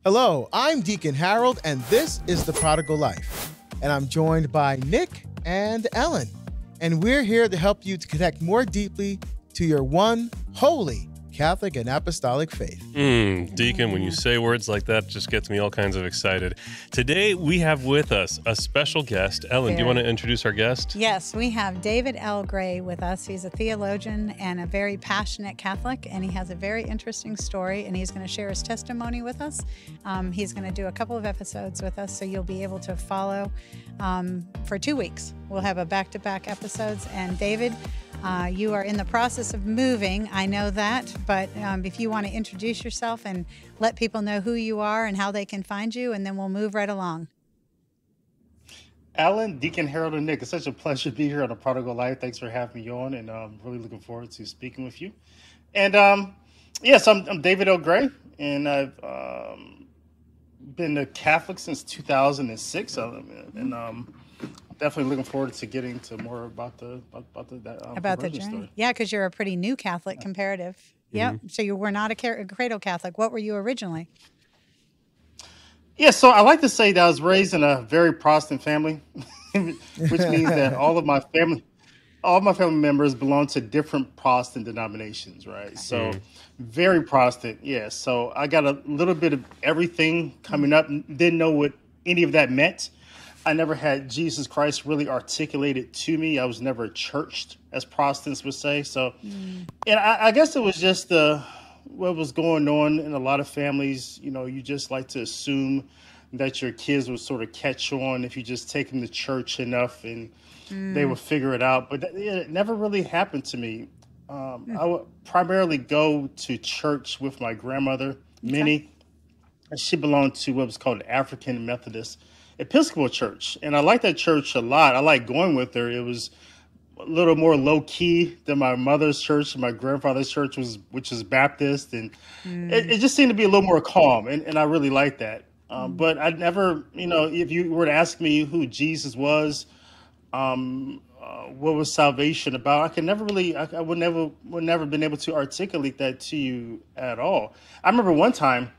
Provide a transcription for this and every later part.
Hello, I'm Deacon Harold, and this is The Prodigal Life. And I'm joined by Nick and Ellen. And we're here to help you to connect more deeply to your one holy Catholic and Apostolic faith. Deacon, when you say words like that, it just gets me all kinds of excited. Today, we have with us a special guest. Ellen, do you want to introduce our guest? Yes, we have David L. Gray with us. He's a theologian and a very passionate Catholic, and he has a very interesting story, and he's going to share his testimony with us. He's going to do a couple of episodes with us, so you'll be able to follow for 2 weeks. We'll have a back-to-back episodes, and David, you are in the process of moving, I know that, but if you want to introduce yourself and let people know who you are and how they can find you, and then we'll move right along. Alan, Deacon, Harold, and Nick, it's such a pleasure to be here on The Prodigal Life. Thanks for having me on, and I'm really looking forward to speaking with you. And yes, I'm David L. Gray, and I've been a Catholic since 2006, and definitely looking forward to getting to more about the journey. Story. Yeah, because you're a pretty new Catholic comparative. Yep. So you were not a cradle Catholic. What were you originally? Yeah, so I like to say that I was raised in a very Protestant family, which means that all my family members belong to different Protestant denominations, right? So very Protestant, yeah. So I got a little bit of everything coming up. Didn't know what any of that meant. I never had Jesus Christ really articulated to me. I was never churched, as Protestants would say. So, and I guess it was just what was going on in a lot of families. You know, you just like to assume that your kids would sort of catch on if you just take them to church enough and they would figure it out. But it never really happened to me. I would primarily go to church with my grandmother, Minnie. And she belonged to what was called African Methodist Episcopal Church, and I like that church a lot. I like going with her. It was a little more low key than my mother's church and my grandfather's church which was Baptist, and it just seemed to be a little more calm, and I really liked that. But I never, if you were to ask me who Jesus was, what was salvation about, I could never really, I would never been able to articulate that to you at all. I remember one time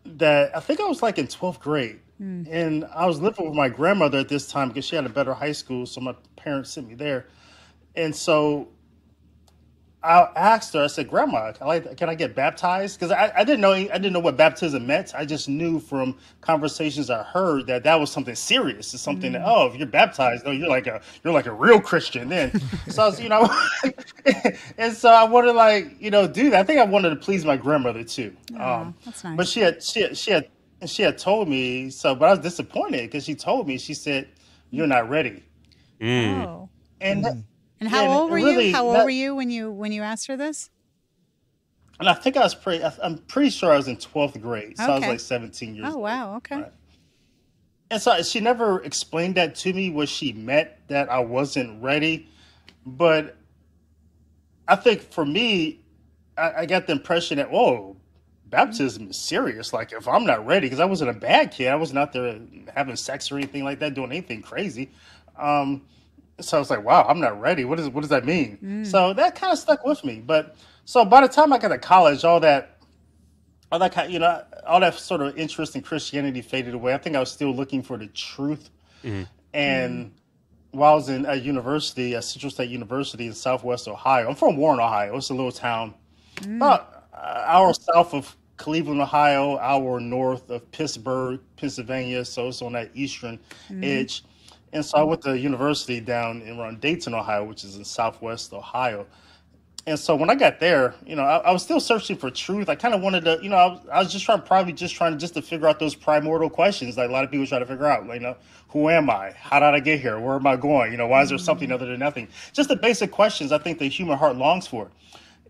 that I think I was like in 12th grade. And I was living with my grandmother at this time because she had a better high school, so my parents sent me there. And so I asked her, I said, "Grandma, can I get baptized?" Because I didn't know what baptism meant. I just knew from conversations I heard that was something serious. It's something that, if you're baptized, you're like a real Christian then. So I was, and so I wanted to do that. I think I wanted to please my grandmother too. That's nice. But she had told me so, but I was disappointed because she told me, she said, "You're not ready." Oh. And how old were you? How old were you when you asked her this? And I think I'm pretty sure I was in 12th grade. So I was like 17 years old. Oh, wow. Okay. Right? And so she never explained that to me, what she meant, that I wasn't ready. But I think for me, I got the impression that, baptism is serious. Like, if I'm not ready, because I wasn't a bad kid. I wasn't out there having sex or anything like that, doing anything crazy. So I was like, wow, I'm not ready. What does that mean? So that kind of stuck with me. But so by the time I got to college, all that sort of interest in Christianity faded away. I think I was still looking for the truth. And while I was in a university, at Central State University in Southwest Ohio, I'm from Warren, Ohio. It's a little town about an hour south of Cleveland, Ohio, hour north of Pittsburgh, Pennsylvania. So it's on that eastern edge. And so I went to university down around Dayton, Ohio, which is in Southwest Ohio. And so when I got there, I was still searching for truth. I kind of wanted to, I was just trying to figure out those primordial questions like a lot of people try to figure out, who am I? How did I get here? Where am I going? Why is there something other than nothing? Just the basic questions I think the human heart longs for.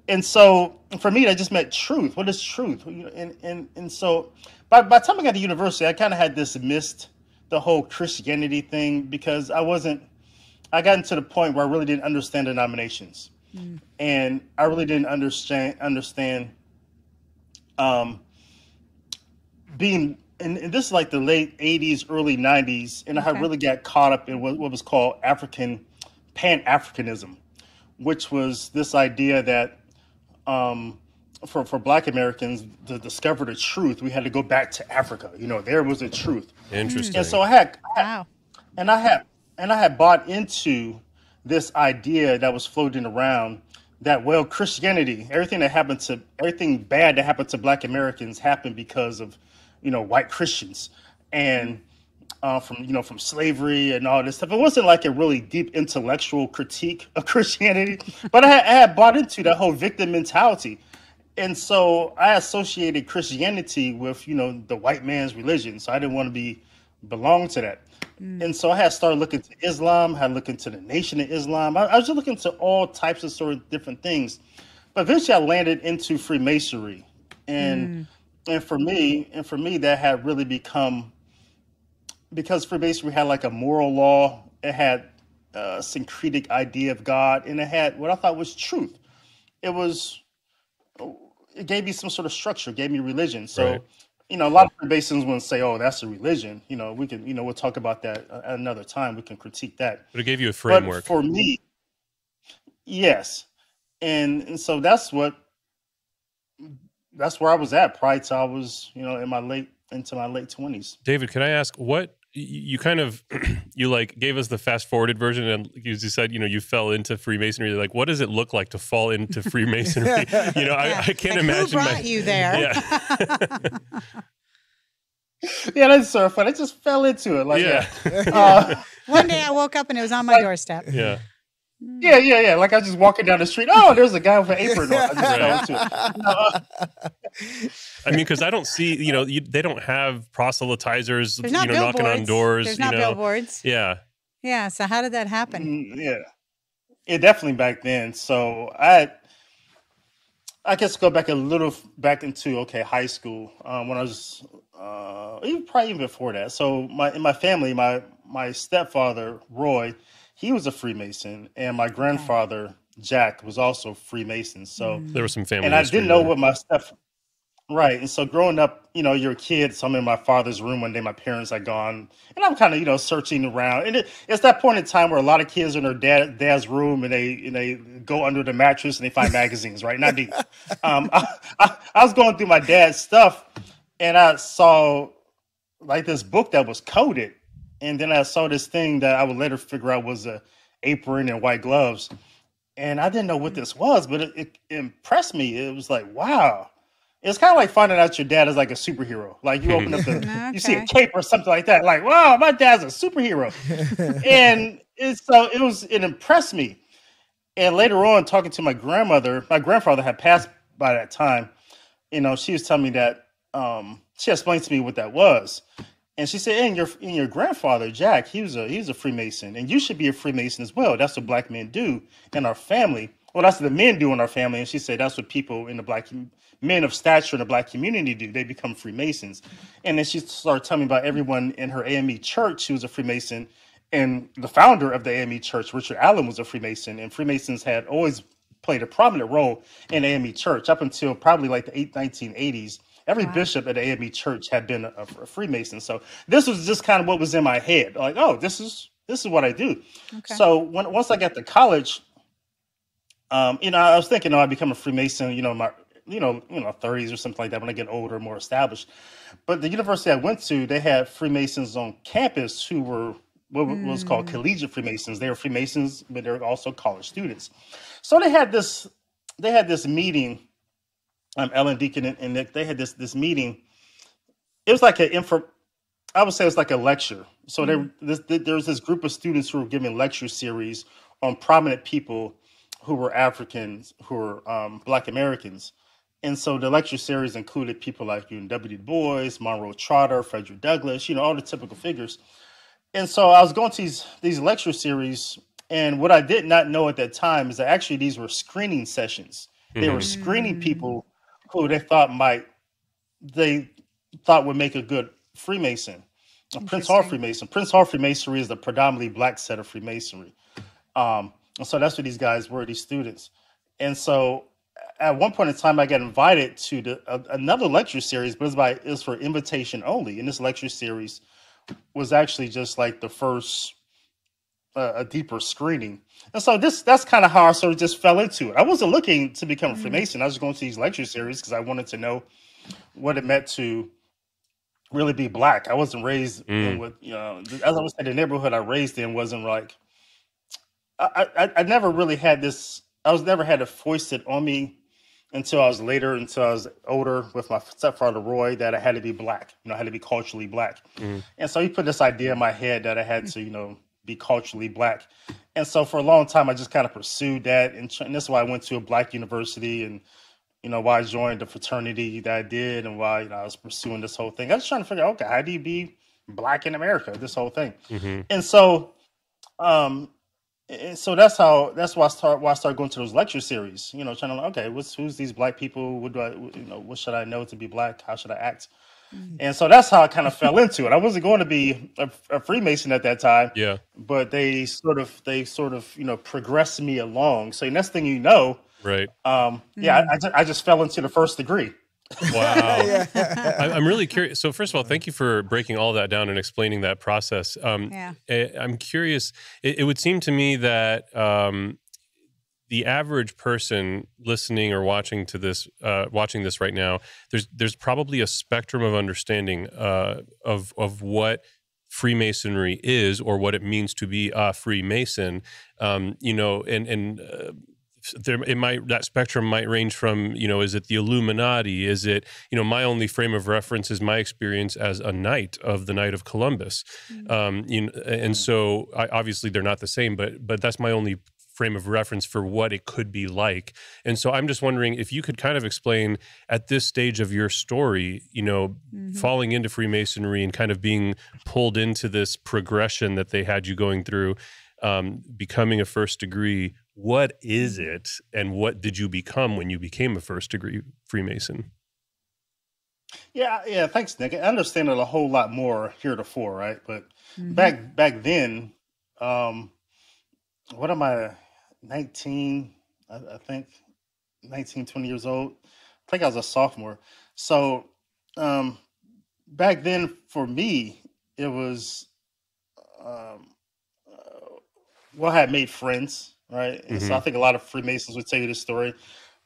And so for me, that just meant truth. What is truth? And so by the time I got to university, I kind of had dismissed the whole Christianity thing because I got into the point where I really didn't understand denominations. And I really didn't understand being, and this is like the late 80s, early 90s, and I really got caught up in what was called Pan-Africanism, which was this idea that for Black Americans to discover the truth, we had to go back to Africa. There was a truth. Interesting. And so Wow. I had bought into this idea that was floating around that, well, Christianity, everything bad that happened to Black Americans happened because of, white Christians, and from slavery and all this stuff. It wasn't like a really deep intellectual critique of Christianity, but I had bought into that whole victim mentality. And so I associated Christianity with, the white man's religion. So I didn't want to belong to that. And so I had started looking to Islam, had looked into the Nation of Islam. I was just looking to all types of sort of different things. But eventually I landed into Freemasonry. And for me, that had really become, because Freemasonry had like a moral law, it had a syncretic idea of God, and it had what I thought was truth. It gave me some sort of structure, gave me religion. So, Right. A lot of Freemasons wouldn't say, "Oh, that's a religion." We can, we'll talk about that at another time. We can critique that. But it gave you a framework. But for me, yes, and so that's where I was at prior to I was, into my late 20s. David, can I ask what you kind of you gave us the fast forwarded version, and you said you fell into Freemasonry. Like, what does it look like to fall into Freemasonry? I can't imagine. Who brought you there? Yeah. Yeah, that's so fun. I just fell into it. One day I woke up and it was on my doorstep. Yeah. Yeah. Like I was just walking down the street. Oh, there's a guy with an apron on. I just fell into it. I mean, because I don't see, they don't have proselytizers, There's not knocking on billboards. doors. There's not billboards. Yeah. Yeah. So how did that happen? Yeah, it definitely back then. So I guess go back a little back into high school when I was probably even before that. So in my family, my stepfather Roy, he was a Freemason, and my grandfather Jack was also Freemason. So there was some family, and I history didn't know there. what my stuff. Right. And so growing up, you're a kid. So I'm in my father's room one day, my parents had gone, and I'm kind of, searching around. And it's that point in time where a lot of kids are in their dad's room, and they go under the mattress and they find magazines, right? Not me. I was going through my dad's stuff, and I saw like this book that was coded. And then I saw this thing that I would later figure out was a apron and white gloves. And I didn't know what this was, but it impressed me. It was like, wow. It's kind of like finding out your dad is like a superhero. Like you open up you see a cape or something like that. Like, wow, my dad's a superhero. And it impressed me. And later on, talking to my grandfather had passed by that time. She was telling me that she explained to me what that was. And she said, and your grandfather, Jack, he's a Freemason, and you should be a Freemason as well. That's what Black men do in our family. Well, that's what the men do in our family. And she said, that's what people in the men of stature in the Black community do. They become Freemasons. And then she started telling me about everyone in her AME church who was a Freemason. And the founder of the AME church, Richard Allen, was a Freemason. And Freemasons had always played a prominent role in AME church up until probably like the 1980s. Every bishop at the AME church had been a Freemason. So this was just kind of what was in my head. Like, oh, this is what I do. Okay. So once I got to college, I was thinking, I'd become a Freemason, my 30s or something like that when I get older, more established. But the university I went to, they had Freemasons on campus who were what was called collegiate Freemasons. They were Freemasons, but they were also college students. So they had this meeting. Ellen, Deacon, and Nick, they had this meeting. It was like I would say it was like a lecture. So there was this group of students who were giving lecture series on prominent people who were Africans, who were Black Americans. And so the lecture series included people like W. Du Bois, Monroe Trotter, Frederick Douglass, all the typical figures. And so I was going to these lecture series, and what I did not know at that time is that actually these were screening sessions. They were screening people who they thought would make a good Freemason. Prince Hall Freemason. Prince Hall Freemasonry is the predominantly Black set of Freemasonry. So that's what these guys were, these students. And so at one point in time, I got invited to another lecture series, but it was for invitation only. And this lecture series was actually just like the first a deeper screening. And so that's kind of how I sort of just fell into it. I wasn't looking to become a Freemason. I was going to these lecture series because I wanted to know what it meant to really be Black. I wasn't raised in with, as I was saying, the neighborhood I raised in wasn't like, I never really had this, never had it foisted on me until I was older with my stepfather, Roy, that I had to be Black, I had to be culturally Black. And so he put this idea in my head that I had to, be culturally Black. And so for a long time, I just kind of pursued that. And that's why I went to a Black university and, why I joined the fraternity that I did and why I was pursuing this whole thing. I was trying to figure out, okay, how do you be Black in America, this whole thing. And so, that's why I started going to those lecture series, trying to, okay, who's these Black people? What should I know to be Black? How should I act? And so that's how I kind of fell into it. I wasn't going to be a Freemason at that time. Yeah. But they sort of, progressed me along. So next thing you know, right. I just fell into the first degree. Wow. I'm really curious. So first of all, thank you for breaking all that down and explaining that process. I'm curious. It would seem to me that the average person listening or watching this right now, there's probably a spectrum of understanding of what Freemasonry is or what it means to be a Freemason. That spectrum might range from, is it the Illuminati? Is it, my only frame of reference is my experience as a knight of the Knight of Columbus. And so obviously they're not the same, but that's my only frame of reference for what it could be like. And so I'm just wondering if you could kind of explain at this stage of your story, falling into Freemasonry and kind of being pulled into this progression that they had you going through, becoming a first degree. What is it, and what did you become when you became a first degree Freemason? Yeah. Thanks, Nick. I understand it a whole lot more heretofore, right? But back then, what am I, 19, I think, 19, 20 years old. I think I was a sophomore. So back then, for me, it was, I had made friends. Right. And so I think a lot of Freemasons would tell you this story.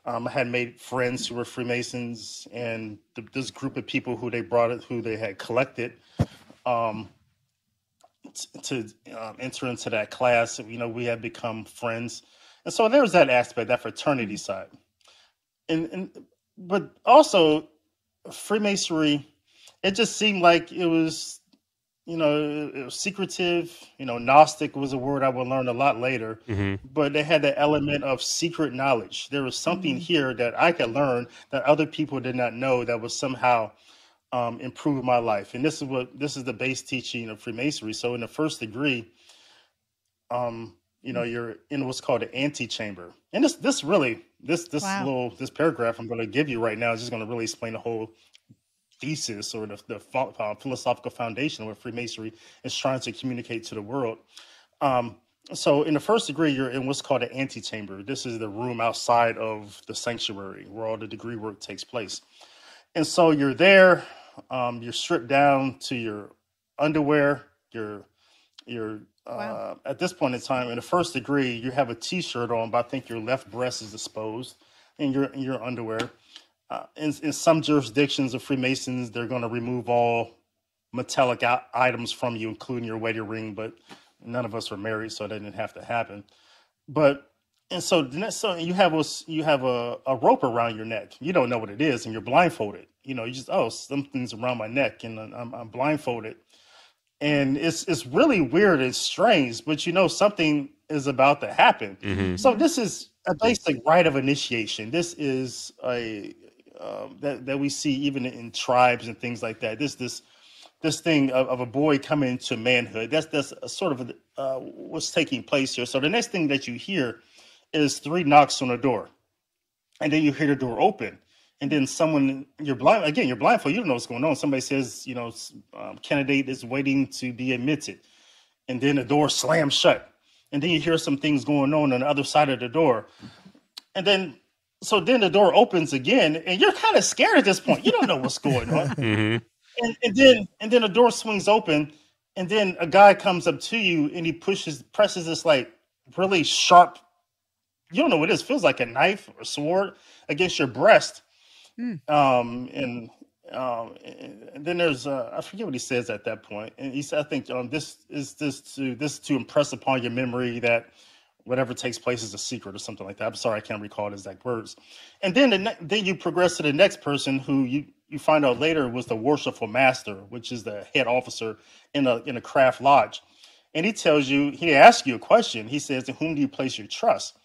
I had made friends who were Freemasons, and this group of people who they had collected to enter into that class. We had become friends. And so there was that aspect, that fraternity side. But also Freemasonry, it just seemed like it was, it was secretive. Gnostic was a word I would learn a lot later, but they had the element of secret knowledge. There was something here that I could learn that other people did not know that was somehow improve my life. And this is the base teaching of Freemasonry. So in the first degree, you're in what's called the antechamber. And this paragraph I'm going to give you right now is just going to really explain the whole thesis or the philosophical foundation of what Freemasonry is trying to communicate to the world. So in the first degree, you're in what's called the antechamber. This is the room outside of the sanctuary where all the degree work takes place. And so you're there, you're stripped down to your underwear, at this point in time, in the first degree, you have a t-shirt on, but I think your left breast is exposed in your underwear. In some jurisdictions of Freemasons, they're going to remove all metallic items from you, including your wedding ring, but none of us were married, so that didn't have to happen. So you have a rope around your neck. You don't know what it is, and you're blindfolded. You just, something's around my neck, and I'm blindfolded. And it's really weird and strange, but something is about to happen. So this is a basic rite of initiation. This is that we see even in tribes and things like that. This thing of a boy coming into manhood. That's a sort of what's taking place here. So the next thing that you hear is 3 knocks on the door, and then you hear the door open, and then you're blindfolded. You don't know what's going on. Somebody says, candidate is waiting to be admitted, and then the door slams shut, and then you hear some things going on the other side of the door, and then the door opens again, and you're kind of scared at this point. You don't know what's going on. And then the door swings open, And then a guy comes up to you and he presses this like really sharp, you don't know what it is, feels like a knife or a sword against your breast. And then there's I forget what he says at that point. And he said, I think this is to impress upon your memory that whatever takes place is a secret or something like that. I'm sorry, I can't recall the exact words. And then then you progress to the next person who you find out later was the worshipful master, which is the head officer in a craft lodge. And he tells you, he asks you a question. He says, in whom do you place your trust?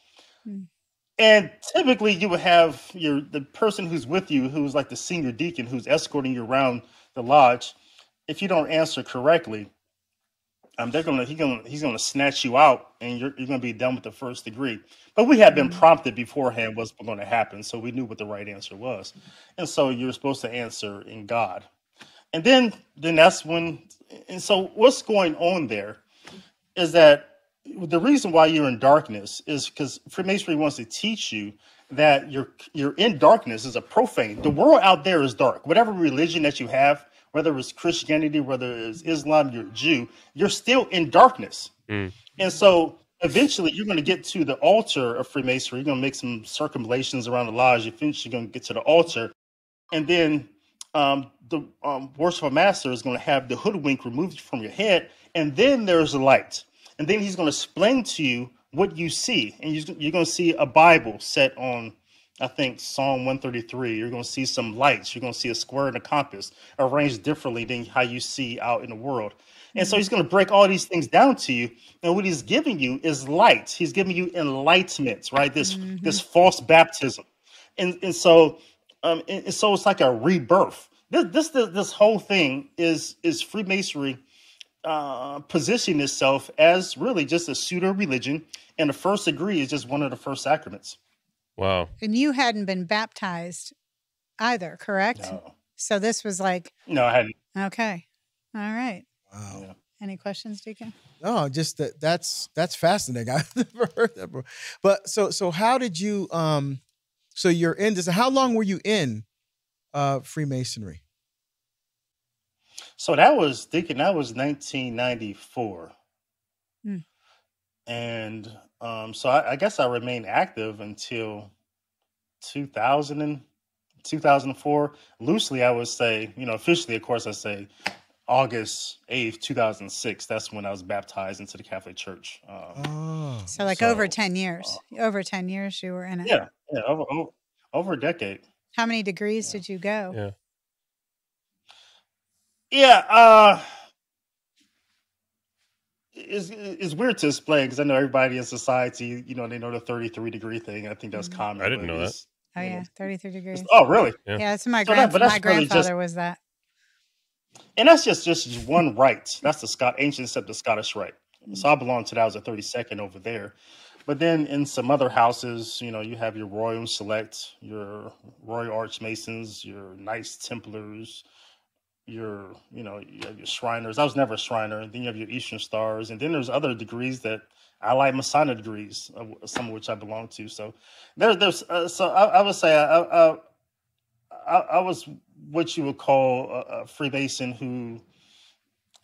And typically you would have the person who's with you, who's like the senior deacon, who's escorting you around the lodge. If you don't answer correctly, he's gonna snatch you out, and you're gonna be done with the first degree. But we had been prompted beforehand what's going to happen, so we knew what the right answer was. And so you're supposed to answer in God. And then that's when. And so what's going on there is that the reason why you're in darkness is because Freemasonry wants to teach you that you're in darkness is a profane. The world out there is dark. Whatever religion that you have, whether it's Christianity, whether it's Islam, you're a Jew, you're still in darkness. And so eventually you're going to get to the altar of Freemasonry. You're going to make some circumambulations around the lodge. Eventually you're going to get to the altar. And then the worshipful master is going to have the hoodwink removed from your head. And then there's a light. And then he's going to explain to you what you see. And you're going to see a Bible set on, I think, Psalm 133. You're going to see some lights. You're going to see a square and a compass arranged differently than how you see out in the world. And so he's going to break all these things down to you. And what he's giving you is light. He's giving you enlightenment, right? This false baptism. And so it's like a rebirth. This whole thing is Freemasonry positioning itself as really just a pseudo religion, and the first degree is just one of the first sacraments. Wow. And you hadn't been baptized either, correct? No. So this was like... No, I hadn't. Okay. All right. Wow. Yeah. Any questions, Deacon? No, just that's fascinating. I've never heard that before. But so how did you so you're in this? How long were you in Freemasonry? So that was 1994. And so I guess I remained active until 2004. Loosely, I would say, officially, of course, I say August 8th, 2006. That's when I was baptized into the Catholic Church. So over 10 years. Over 10 years you were in it. Yeah, over a decade. How many degrees did you go? Yeah. Yeah, it's weird to explain because I know everybody in society, they know the 33-degree thing. I think that's common. I didn't know that. Oh, yeah, 33 degrees. Oh, really? Yeah, that's my grandfather was that. And that's just one rite. That's the ancient except the Scottish rite. So I belong to that. I was a 32nd over there. But then in some other houses, you have your Royal Select, your Royal Archmasons, your Knights Templars, you have your Shriners. I was never a Shriner. And then you have your Eastern Stars. And then there's other degrees that I like, Masonic degrees, some of which I belong to. So there's so I would say I was what you would call a Freemason who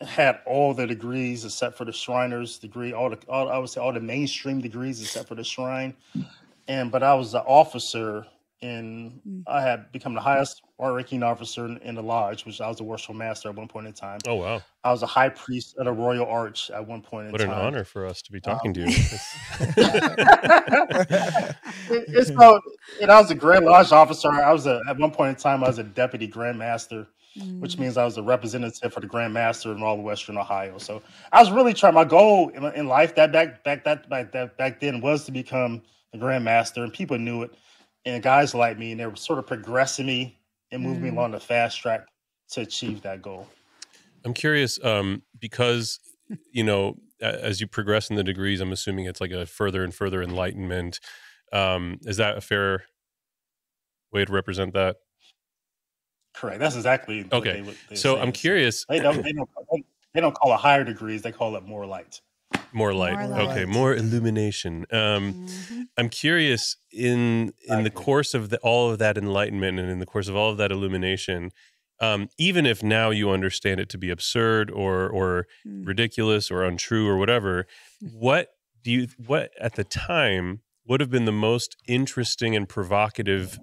had all the degrees except for the Shriner's degree, I would say all the mainstream degrees except for the Shrine. But I was an officer I had become the highest ranking officer in the lodge, which I was a worshipful master at one point in time. Oh, wow. I was a high priest at a Royal Arch at one point in time. What an honor for us to be talking to you. I was a Grand Lodge officer. At one point in time, I was a deputy Grand Master, which means I was a representative for the Grand Master in all of Western Ohio. So I was really trying. My goal in life back then was to become the Grand Master, and people knew it. And guys like me, and they were sort of progressing me and moving me along the fast track to achieve that goal. I'm curious, because, as you progress in the degrees, I'm assuming it's like a further and further enlightenment. Is that a fair way to represent that? Correct. That's exactly okay. What they so say. I'm curious. They don't call it higher degrees. They call it more light. More light. Okay, more illumination. I'm curious in the course of all of that enlightenment and in the course of all of that illumination, even if now you understand it to be absurd or ridiculous or untrue or whatever, what at the time would have been the most interesting and provocative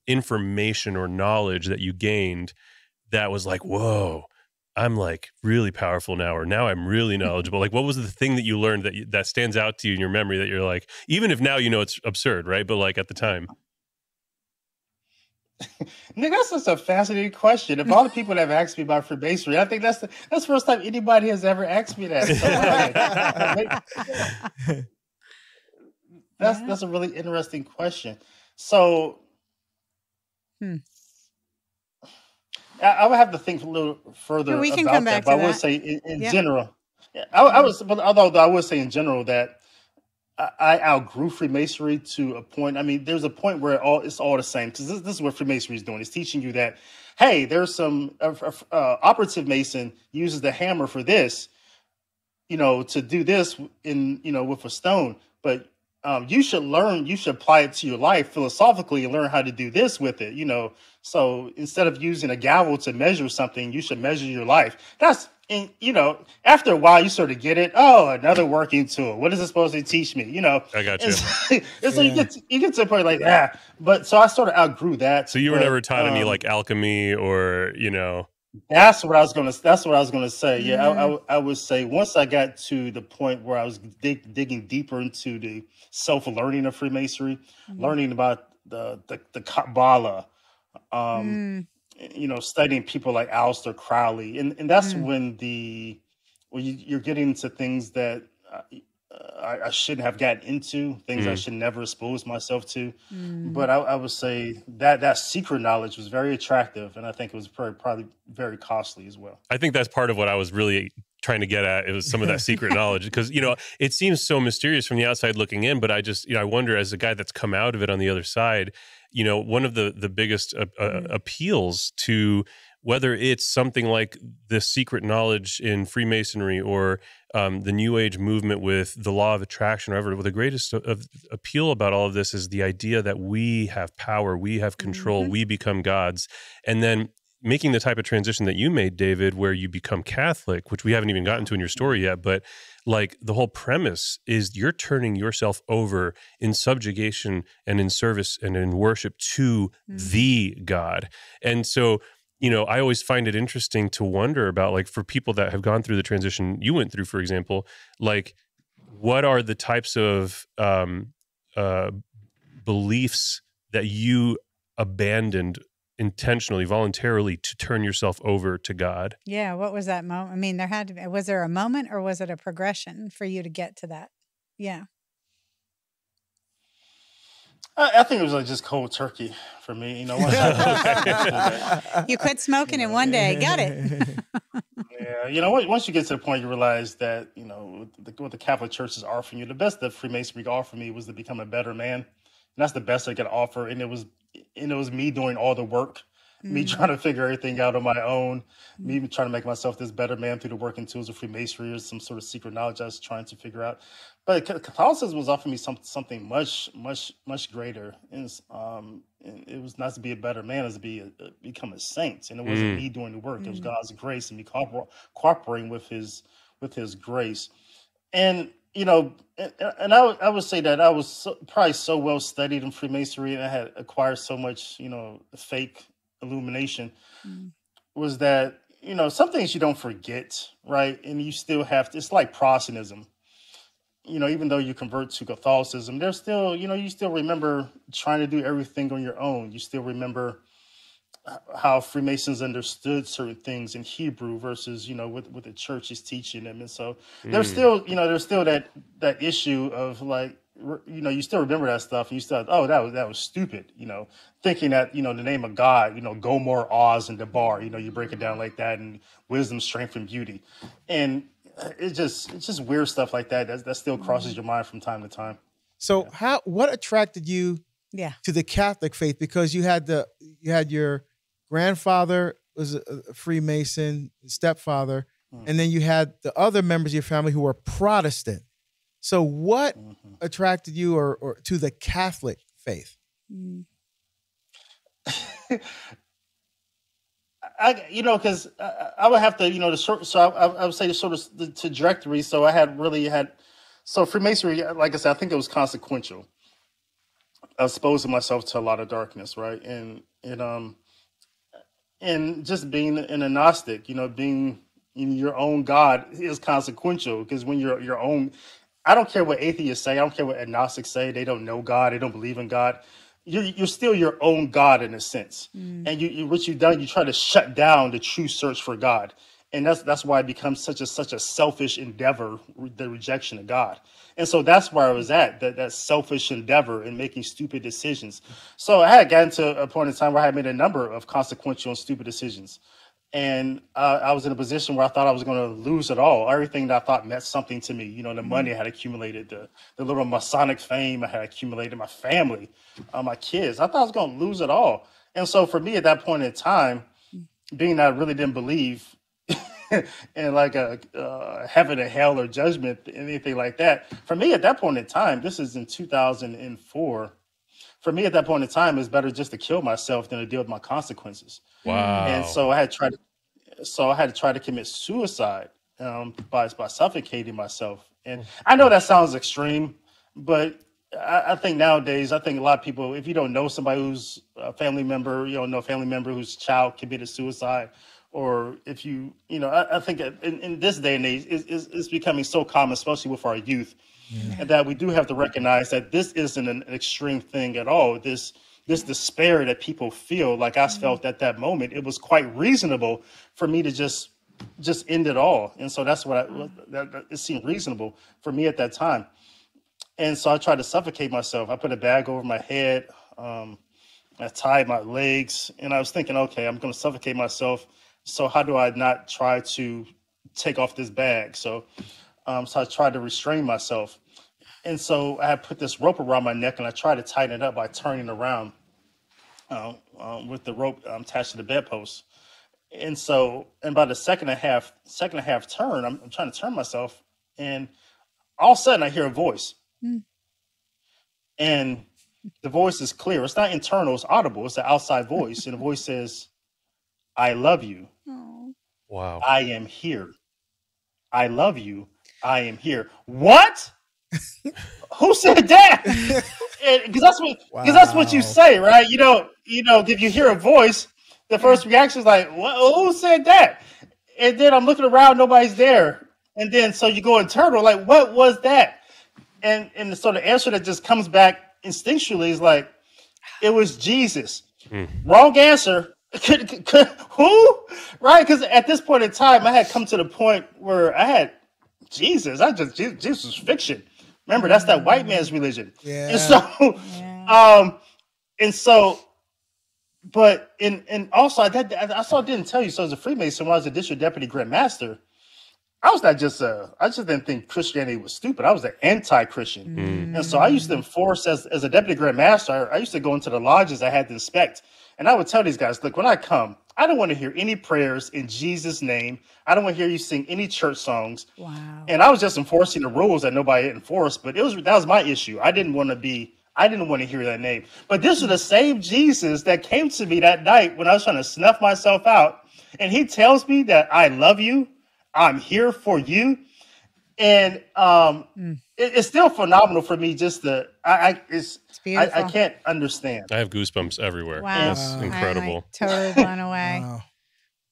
information or knowledge that you gained that was like, whoa, I'm like really powerful now, or now I'm really knowledgeable? Like, what was the thing that you learned that stands out to you in your memory that you're like, even if now you know it's absurd, right? But like at the time. Nick, that's such a fascinating question. Of all the people that have asked me about Freemasonry, I think that's the first time anybody has ever asked me that. So, that's a really interesting question. So I would have to think a little further we can about come back that. But to I would that. say in general, although I would say in general that I outgrew Freemasonry to a point. I mean, there's a point where it's all the same, because this is what Freemasonry is doing. It's teaching you that, hey, there's some operative Mason uses the hammer for this, to do this with a stone. But you should apply it to your life philosophically and learn how to do this with it, So instead of using a gavel to measure something, you should measure your life. And, after a while, you sort of get it. Oh, another working tool. What is it supposed to teach me? I got you. And so you get to a point like, But so I sort of outgrew that. So you were never taught any like alchemy or, That's what I was gonna say. Yeah, I would say once I got to the point where I was digging deeper into the self-learning of Freemasonry, learning about the Kabbalah, studying people like Aleister Crowley, and that's when you're getting into things that I shouldn't have gotten into, things I should never expose myself to. But I would say that secret knowledge was very attractive, and I think it was probably very costly as well. I think that's part of what I was really trying to get at. It was some of that secret knowledge, because it seems so mysterious from the outside looking in, but I just I wonder, as a guy that's come out of it on the other side, one of the biggest appeals to whether it's something like the secret knowledge in Freemasonry or the New Age movement with the law of attraction, or whatever, the greatest appeal about all of this is the idea that we have power, we have control, we become gods. And then making the type of transition that you made, David, where you become Catholic, which we haven't even gotten to in your story yet, but like the whole premise is you're turning yourself over in subjugation and in service and in worship to the God. And so, I always find it interesting to wonder about, like, for people that have gone through the transition you went through, for example, like, what are the types of beliefs that you abandoned intentionally, voluntarily, to turn yourself over to God? Yeah. What was that moment? I mean, was there a moment, or was it a progression for you to get to that? Yeah. I think it was like just cold turkey for me. Once you quit smoking in one day. Got it. Yeah. Once you get to the point, you realize that, what the Catholic Church is offering you, the best that Freemasonry could offer me was to become a better man. And that's the best they could offer. And it was me doing all the work, me trying to figure everything out on my own, me trying to make myself this better man through the working tools of Freemasonry, or some sort of secret knowledge I was trying to figure out. But Catholicism was offering me something much, much, much greater. And it was not to be a better man, it was to become a saint. And it wasn't me doing the work. It was God's grace and me cooperating with his grace. And, and I would say that I was probably so well studied in Freemasonry, and I had acquired so much, fake illumination, was that, some things you don't forget, right? And you still have to, it's like Protestantism. Even though you convert to Catholicism, there's still, you still remember trying to do everything on your own. You still remember how Freemasons understood certain things in Hebrew versus, what the church is teaching them. And so there's still, that issue of like, you still remember that stuff, and you still, that was stupid, thinking that, the name of God, Gomor, Oz, and Debar, you break it down like that, and wisdom, strength, and beauty. And it's just weird stuff like that still crosses your mind from time to time. So what attracted you to the Catholic faith? Because you had your grandfather was a Freemason, stepfather, and then you had the other members of your family who were Protestant. So what attracted you or to the Catholic because I would have to, the short. So I would say the sort of the trajectory. So so Freemasonry, like I said, I think it was consequential. Exposing myself to a lot of darkness, right, and just being an agnostic, being your own God is consequential, because when you're your own, I don't care what atheists say, I don't care what agnostics say, they don't know God, they don't believe in God. You're still your own God in a sense. And what you've done, you try to shut down the true search for God. And that's why it becomes such a selfish endeavor, the rejection of God. And so that's where I was at, that selfish endeavor in making stupid decisions. So I had gotten to a point in time where I had made a number of consequential and stupid decisions. And I was in a position where I thought I was going to lose it all. Everything that I thought meant something to me. The money I had accumulated, the little Masonic fame I had accumulated, my family, my kids. I thought I was going to lose it all. And so for me at that point in time, being that I really didn't believe in like a heaven or hell or judgment, anything like that, for me at that point in time, this is in 2004, for me at that point in time, it's better just to kill myself than to deal with my consequences. Wow. And so I had to try to commit suicide by suffocating myself. And I know that sounds extreme, but I think nowadays, a lot of people, if you don't know somebody who's a family member, you don't know a family member whose child committed suicide, or if I think in this day and age, it's becoming so common, especially with our youth, that we do have to recognize that this isn't an extreme thing at all. This despair that people feel, like I felt at that moment, it was quite reasonable for me to just end it all. And so that's what it seemed reasonable for me at that time. And so I tried to suffocate myself. I put a bag over my head. I tied my legs, and I was thinking, okay, I'm going to suffocate myself. So how do I not try to take off this bag? So I tried to restrain myself. And so I had put this rope around my neck, and I tried to tighten it up by turning around with the rope attached to the bedpost. And so, and by the second and a half turn, I'm trying to turn myself, and all of a sudden I hear a voice. And the voice is clear. It's not internal, it's audible. It's an outside voice. And the voice says, I love you. Aww. Wow. I am here. I love you. I am here. What? Who said that? Because that's what you say, right? If you hear a voice, the first reaction is like, who said that? And then I'm looking around, nobody's there. And then so you go internal, like, what was that? And so the answer that just comes back instinctually is like, it was Jesus. Wrong answer. Who? Right? Because at this point in time, I had come to the point where I had Jesus. Jesus was fiction. Remember, that's that white man's religion. Yeah. And so, but also I didn't tell you. So as a Freemason, when I was a district deputy Grand Master, I just didn't think Christianity was stupid. I was an anti-Christian. And so I used to enforce, as a deputy Grand Master, I used to go into the lodges I had to inspect. And I would tell these guys, look, when I come, I don't want to hear any prayers in Jesus' name. I don't want to hear you sing any church songs. Wow. And I was just enforcing the rules that nobody enforced, but that was my issue. I didn't want to hear that name. But this was the same Jesus that came to me that night when I was trying to snuff myself out. And he tells me that I love you. I'm here for you. And it's still phenomenal for me just to, I can't understand. I have goosebumps everywhere. Wow. That's incredible. I'm totally blown away.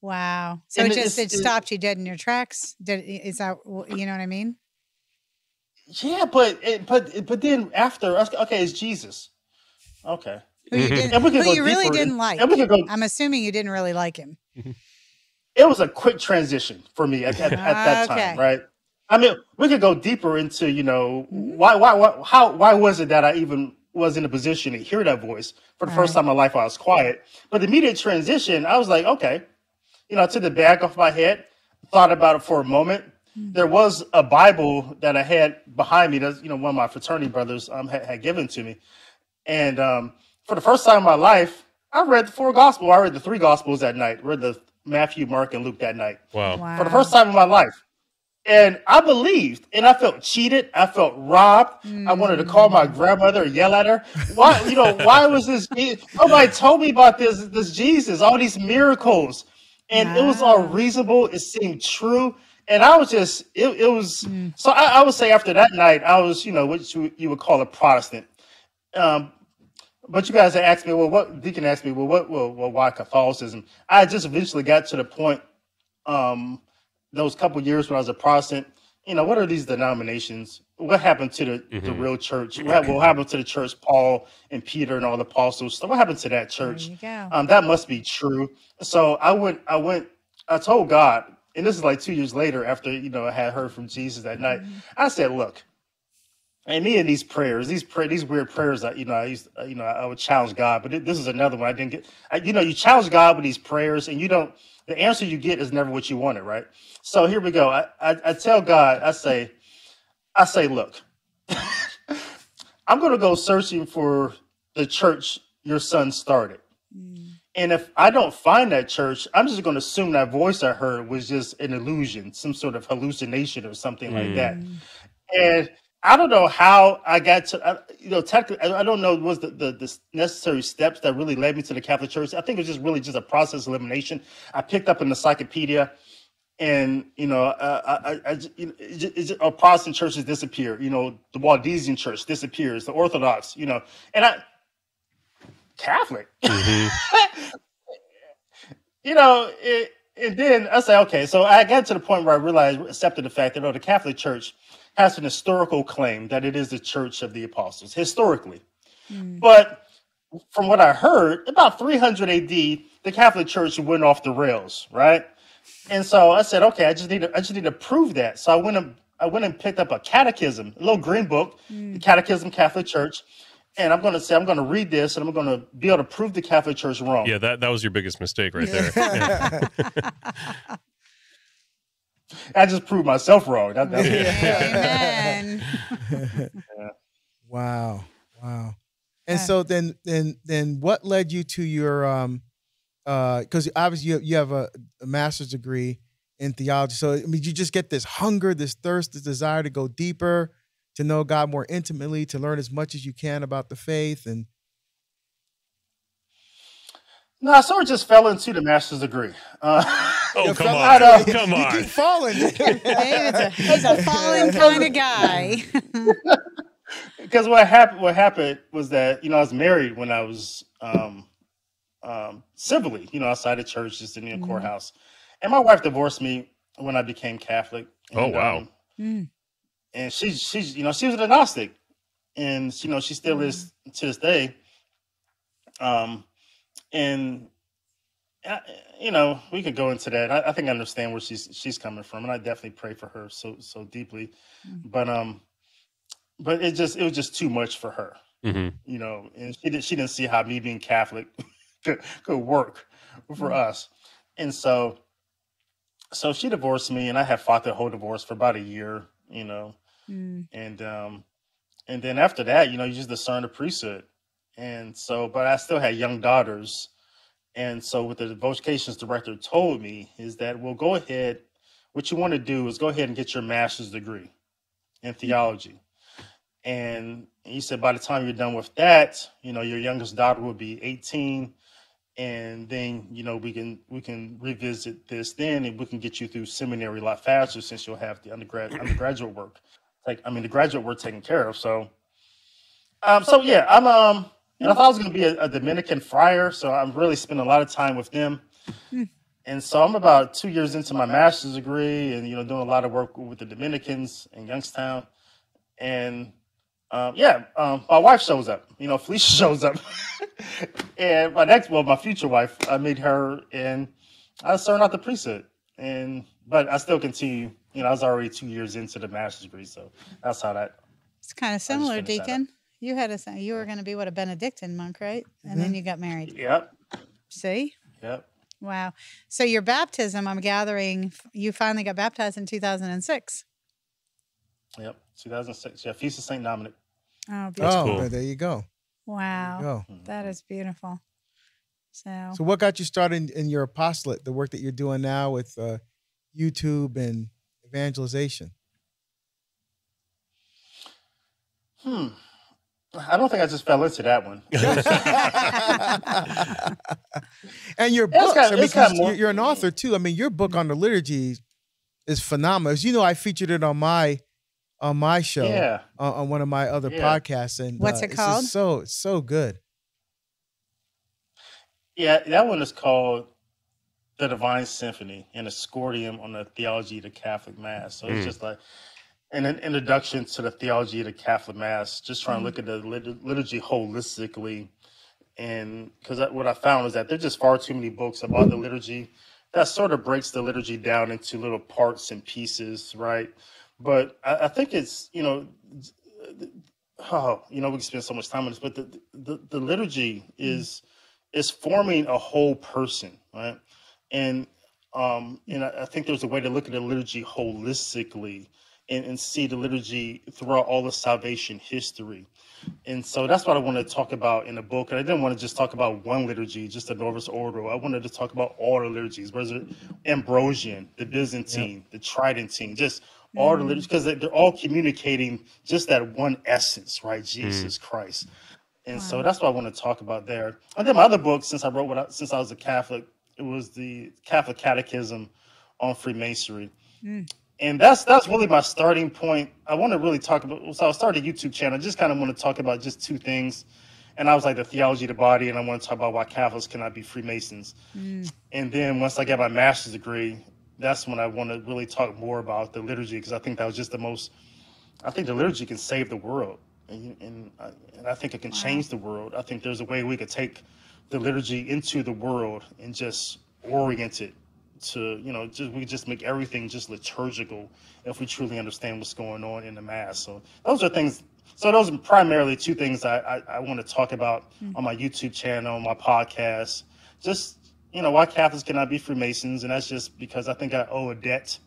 Wow. So And it stopped you dead in your tracks? Is that, you know what I mean? Yeah, but then after, okay, it's Jesus. Okay. Who you, really didn't like. I'm assuming you didn't really like him. It was a quick transition for me at that time, right? I mean, we could go deeper into, why was it that I even was in a position to hear that voice for the first time in my life? I was quiet, but the immediate transition, I was like, okay, I took the bag off my head, thought about it for a moment. There was a Bible that I had behind me that, one of my fraternity brothers had given to me. And for the first time in my life, I read the 4 Gospels. I read the 3 Gospels that night. I read the Matthew, Mark, and Luke that night. Wow. For the first time in my life. And I believed, and I felt cheated. I felt robbed. I wanted to call my grandmother and yell at her. Why was this? Nobody told me about this Jesus, all these miracles. and it was all reasonable. It seemed true. And I was just, it was, so I would say after that night, I was, what you would call a Protestant. But you guys asked me, Deacon asked me, why Catholicism? I just eventually got to the point, those couple years when I was a Protestant, what are these denominations? What happened to the real church? What happened to the church, Paul and Peter and all the apostles? So what happened to that church? There you go. That must be true. So I told God, and this is like 2 years later after, I had heard from Jesus that night. I said, look, any of these prayers, these weird prayers that, I would challenge God, but this is another one I didn't get. You challenge God with these prayers and the answer you get is never what you wanted, right? So here we go. I tell God, I say, look, I'm going to go searching for the church your son started. And if I don't find that church, I'm just going to assume that voice I heard was just an illusion, some sort of hallucination or something like that. And I don't know how I got to, technically, I don't know what was the necessary steps that really led me to the Catholic Church. I think it was just really just a process of elimination. I picked up in the encyclopedia, and Protestant churches disappear. The Waldensian Church disappears. The Orthodox, and Catholic. And then I say, okay, so I got to the point where I realized, accepted the fact that the Catholic Church has an historical claim that it is the church of the apostles, historically. But from what I heard, about 300 AD, the Catholic Church went off the rails, right? And so I said, okay, I just need to prove that. So I went and picked up a catechism, a little green book, the Catechism Catholic Church. And I'm going to read this, and I'm going to be able to prove the Catholic Church wrong. Yeah, that was your biggest mistake right there. Yeah. I just proved myself wrong. Amen. Wow. And so then what led you to your because obviously you have a master's degree in theology. So I mean, you just get this hunger, this thirst, this desire to go deeper, to know God more intimately, to learn as much as you can about the faith. And no, I sort of just fell into the master's degree. Come on. You keep falling. He's a falling kind of guy. Because what happened was that, I was married when I was civilly, outside the church, just in the courthouse. And my wife divorced me when I became Catholic. And, wow. And she was an agnostic, and she still is to this day. And we could go into that. I think I understand where she's coming from, and I definitely pray for her so deeply. But it was just too much for her, and she didn't see how me being Catholic could work for us, and so she divorced me, and I had fought the whole divorce for about a year, and then after that, you just discern the priesthood. And so, but I still had young daughters. And so what the vocations director told me is that, well, go ahead. What you want to do is go ahead and get your master's degree in theology. And he said, by the time you're done with that, your youngest daughter will be 18. And then, we can revisit this then, and we can get you through seminary a lot faster, since you'll have the undergraduate work. The graduate work taken care of. So yeah, I'm, and I thought I was going to be a Dominican friar, so I'm really spending a lot of time with them. And so I'm about 2 years into my master's degree, and doing a lot of work with the Dominicans in Youngstown. And my wife shows up. Felicia shows up, and my future wife, I met her, and I started out the priesthood. But I still continue. I was already 2 years into the master's degree, so that's how that. It's kind of similar, Deacon. You were going to be a Benedictine monk, right? And then you got married. Yep. See? Yep. Wow. So your baptism, I'm gathering, you finally got baptized in 2006. Yep. 2006. Yeah. Feast of St. Dominic. Oh, beautiful. Cool. There you go. Wow. That is beautiful. So what got you started in your apostolate, the work that you're doing now with YouTube and evangelization? I don't think I just fell into that one. And your books, because you're an author too. I mean, your book on the liturgy is phenomenal. As you know, I featured it on my show, on one of my other podcasts. And what's it called? It's so good. Yeah, that one is called The Divine Symphony, an Escortium on the Theology of the Catholic Mass. So it's just like an introduction to the theology of the Catholic Mass, just trying to look at the liturgy holistically. And because what I found is that there's just far too many books about the liturgy that sort of breaks the liturgy down into little parts and pieces, right? But I think it's, we can spend so much time on this, but the liturgy is forming a whole person, right? And I think there's a way to look at the liturgy holistically and see the liturgy throughout all of salvation history. And so that's what I wanted to talk about in the book. And I didn't want to just talk about one liturgy, just the Novus Ordo. I wanted to talk about all the liturgies, whether it's Ambrosian, the Byzantine, the Tridentine, just all the liturgies, because they're all communicating just that one essence, right? Jesus Christ. And so that's what I want to talk about there. And then my other book, since I was a Catholic, it was the Catholic Catechism on Freemasonry. And that's really my starting point. I want to really talk about, so I started a YouTube channel. I just kind of want to talk about just two things. And I was like the theology of the body, and I want to talk about why Catholics cannot be Freemasons. And then once I got my master's degree, that's when I want to really talk more about the liturgy, because I think that was just I think the liturgy can save the world. And I think it can change the world. I think there's a way we could take the liturgy into the world and just orient it to, we just make everything just liturgical if we truly understand what's going on in the Mass. So those are things. So those are primarily two things I want to talk about on my YouTube channel, on my podcast. Just, why Catholics cannot be Freemasons. And that's just because I think I owe a debt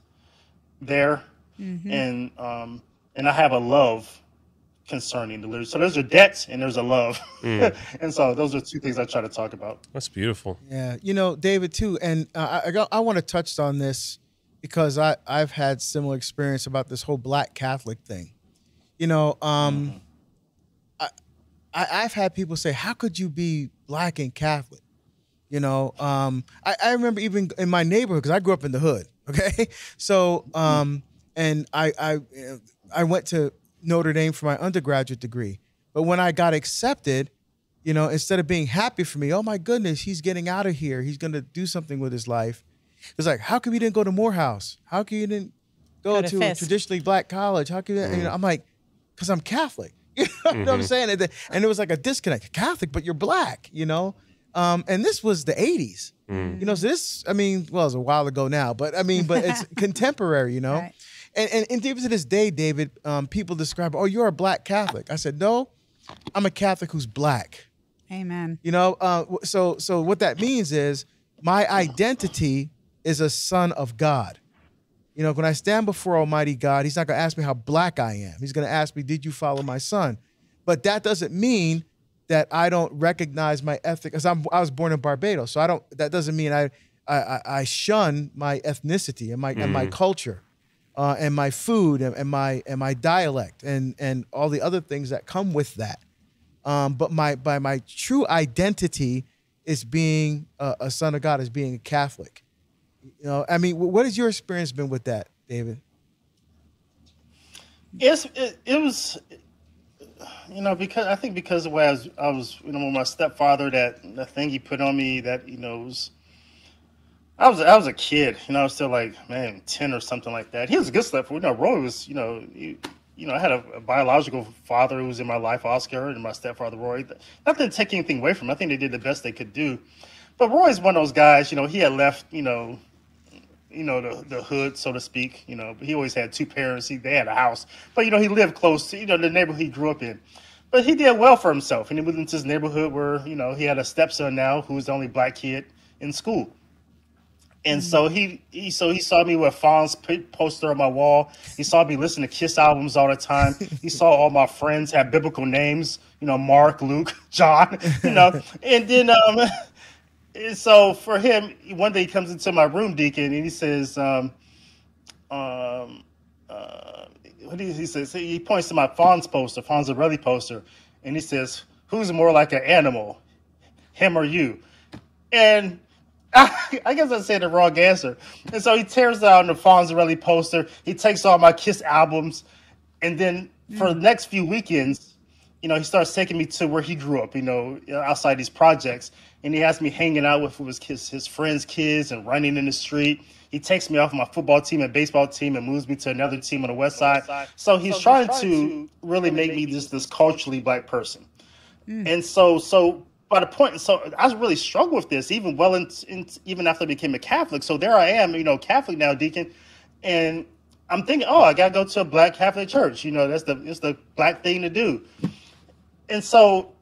there. And I have a love concerning the liturgy. So there's a debt and there's a love. And so those are two things I try to talk about. That's beautiful. Yeah. David too. And I want to touch on this because I've had similar experience about this whole Black Catholic thing. I've had people say, how could you be Black and Catholic? I remember even in my neighborhood, because I grew up in the hood. Okay. So, and I went to Notre Dame for my undergraduate degree. But when I got accepted, instead of being happy for me, oh my goodness, he's getting out of here, he's going to do something with his life. It's like, how come you didn't go to Morehouse? How come you didn't go to a traditionally Black college? How come I'm like, because I'm Catholic. You know what I'm saying? And it was like a disconnect. Catholic, but you're Black, and this was the 80s. So this, it was a while ago now, but it's contemporary, Right. And even to this day, David, people describe, oh, you're a Black Catholic. I said, no, I'm a Catholic who's Black. Amen. So what that means is my identity is a son of God. When I stand before Almighty God, he's not going to ask me how Black I am. He's going to ask me, did you follow my son? But that doesn't mean that I don't recognize my ethnic, because I was born in Barbados. So that doesn't mean I shun my ethnicity and my culture. And my food and my dialect and all the other things that come with that. But my true identity is being a son of God, is being a Catholic. What has your experience been with that, David? Yes, it was, because I think because of the way I was, with my stepfather, that thing he put on me, that was. I was a kid, I was still like, 10 or something like that. He was a good stepfather. Roy was, I had a biological father who was in my life, Oscar, and my stepfather, Roy. Not to take anything away from him. I think they did the best they could do. But Roy's one of those guys, he had left, the hood, so to speak, but he always had two parents. They had a house, but, he lived close to, the neighborhood he grew up in. But he did well for himself. And he moved into his neighborhood where, he had a stepson now who was the only Black kid in school. And so he saw me with Fawn's poster on my wall. He saw me listen to Kiss albums all the time. He saw all my friends have biblical names, Mark, Luke, John, And then, and so for him, one day he comes into my room, Deacon, and he says, what he says, he points to my Fawn's poster, Fawn's Zarelli poster. And he says, "Who's more like an animal, him or you?" And I guess I said the wrong answer. And so he tears down the Fonzarelli poster. He takes all my Kiss albums. And then for the next few weekends, you know, he starts taking me to where he grew up, you know, outside these projects. And he has me hanging out with his friends' kids and running in the street. He takes me off my football team and baseball team and moves me to another team on the West Side. So he's trying to really make me this culturally Black person. And so by the point, so I really struggled with this even even after I became a Catholic. So there I am, you know, Catholic now, Deacon, and I'm thinking, oh, I gotta go to a Black Catholic church. You know, it's the Black thing to do. And so,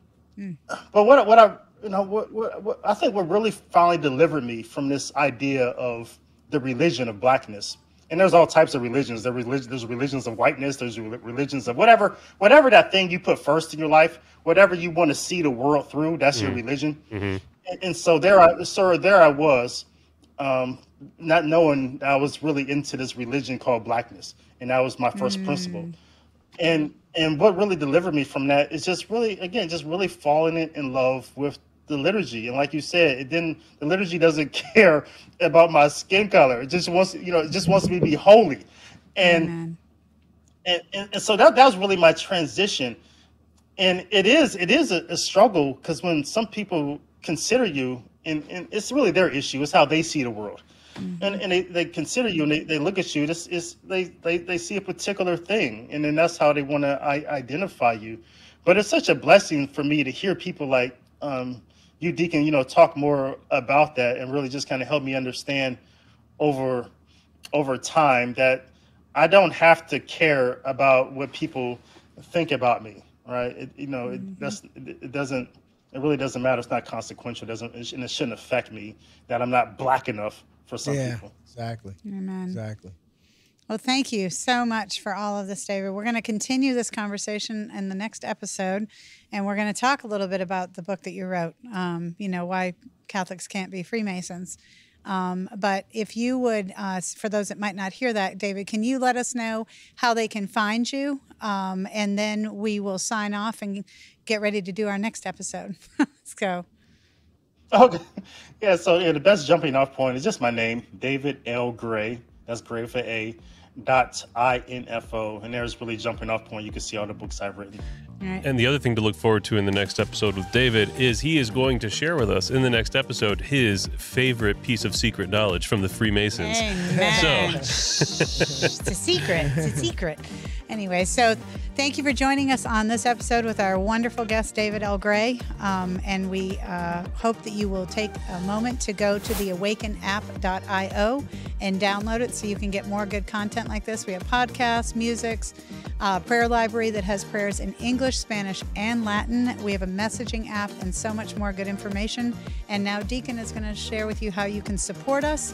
but what I think what really finally delivered me from this idea of the religion of Blackness. And there's all types of religions. There's religions of whiteness. There's religions of whatever that thing you put first in your life, whatever you want to see the world through. That's your religion. And so there I was, not knowing that I was really into this religion called Blackness, and that was my first principle. And what really delivered me from that is just really falling in love with the liturgy. And like you said, the liturgy doesn't care about my skin color. It just wants, you know, it just wants me to be holy. And so that was really my transition. And it is a struggle, because when some people consider you, and it's really their issue, it's how they see the world. And they consider you, and they look at you, they see a particular thing, and then that's how they want to identify you. But it's such a blessing for me to hear people like you, Deacon, you know, talk more about that and really just kind of help me understand over time that I don't have to care about what people think about me, right? It really doesn't matter. It's not consequential. And it shouldn't affect me that I'm not Black enough for some people. Exactly. Amen. Exactly. Well, thank you so much for all of this, David. We're going to continue this conversation in the next episode, and we're going to talk a little bit about the book that you wrote, you know, Why Catholics Can't Be Freemasons. But if you would, for those that might not hear that, David, can you let us know how they can find you? And then we will sign off and get ready to do our next episode. Let's go. Okay. Yeah, so the best jumping off point is just my name, David L. Gray. That's Gray for A. .info, and there's really jumping off point. You can see all the books I've written. Right. And the other thing to look forward to in the next episode with David is he is going to share with us in the next episode his favorite piece of secret knowledge from the Freemasons. Amen. So it's a secret. It's a secret. Anyway, so thank you for joining us on this episode with our wonderful guest, David L. Gray. And we hope that you will take a moment to go to the awakenapp.io and download it so you can get more good content like this. We have podcasts, musics, prayer library that has prayers in English, Spanish, and Latin. We have a messaging app and so much more good information. And now Deacon is going to share with you how you can support us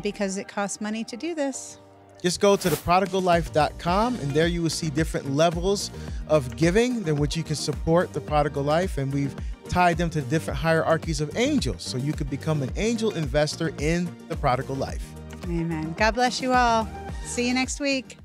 because it costs money to do this. Just go to theprodigallife.com, and there you will see different levels of giving in which you can support the Prodigal Life, and we've tied them to different hierarchies of angels, so you could become an angel investor in the Prodigal Life. Amen. God bless you all. See you next week.